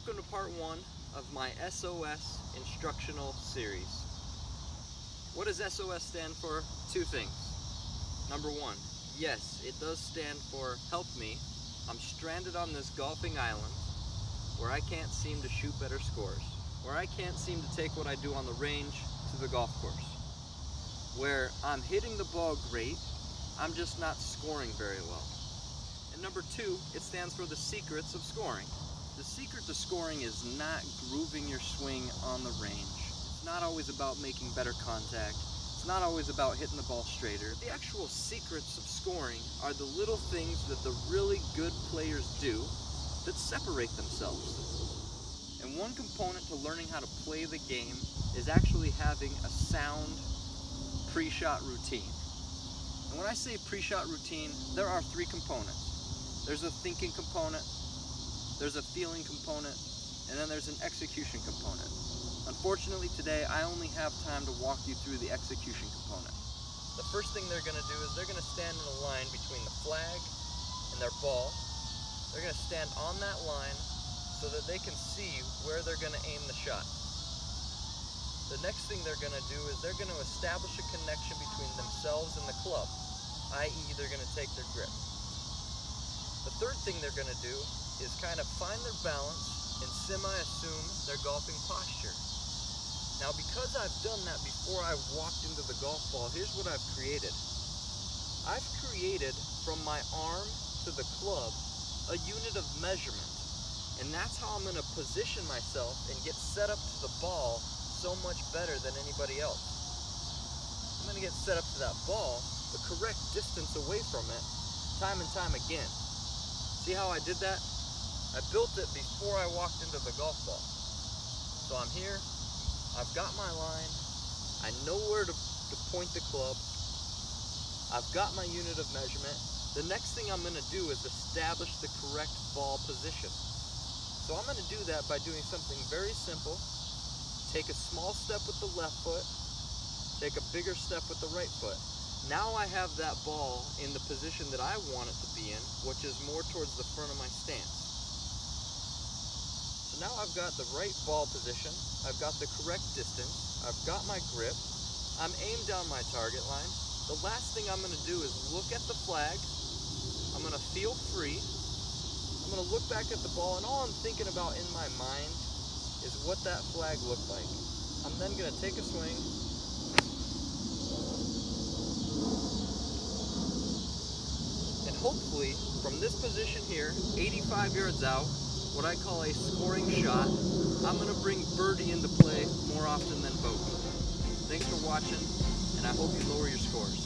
Welcome to part 1 of my S.O.S. instructional series. What does S.O.S. stand for? Two things. Number 1, yes, it does stand for help me. I'm stranded on this golfing island where I can't seem to shoot better scores, where I can't seem to take what I do on the range to the golf course, where I'm hitting the ball great, I'm just not scoring very well. And number 2, it stands for the secrets of scoring. The secret to scoring is not grooving your swing on the range. It's not always about making better contact. It's not always about hitting the ball straighter. The actual secrets of scoring are the little things that the really good players do that separate themselves. And one component to learning how to play the game is actually having a sound pre-shot routine. And when I say pre-shot routine, there are 3 components. There's a thinking component, there's a feeling component, and then there's an execution component. Unfortunately today, I only have time to walk you through the execution component. The first thing they're going to do is they're going to stand in a line between the flag and their ball. They're going to stand on that line so that they can see where they're going to aim the shot. The next thing they're going to do is they're going to establish a connection between themselves and the club, i.e. they're going to take their grip. The third thing they're going to do is kind of find their balance and semi-assume their golfing posture. Now, because I've done that before I walked into the golf ball, here's what I've created. I've created from my arm to the club a unit of measurement. And that's how I'm going to position myself and get set up to the ball so much better than anybody else. I'm going to get set up to that ball the correct distance away from it time and time again. See how I did that? I built it before I walked into the golf ball. So I'm here, I've got my line, I know where to point the club, I've got my unit of measurement. The next thing I'm going to do is establish the correct ball position. So I'm going to do that by doing something very simple. Take a small step with the left foot, take a bigger step with the right foot. Now I have that ball in the position that I want it to be in, which is more towards the front of my stance. So now I've got the right ball position, I've got the correct distance, I've got my grip, I'm aimed down my target line. The last thing I'm going to do is look at the flag, I'm going to feel free, I'm going to look back at the ball, and all I'm thinking about in my mind is what that flag looked like. I'm then going to take a swing, and hopefully from this position here, 85 yards out, what I call a scoring shot, I'm going to bring birdie into play more often than bogey. Thanks for watching, and I hope you lower your scores.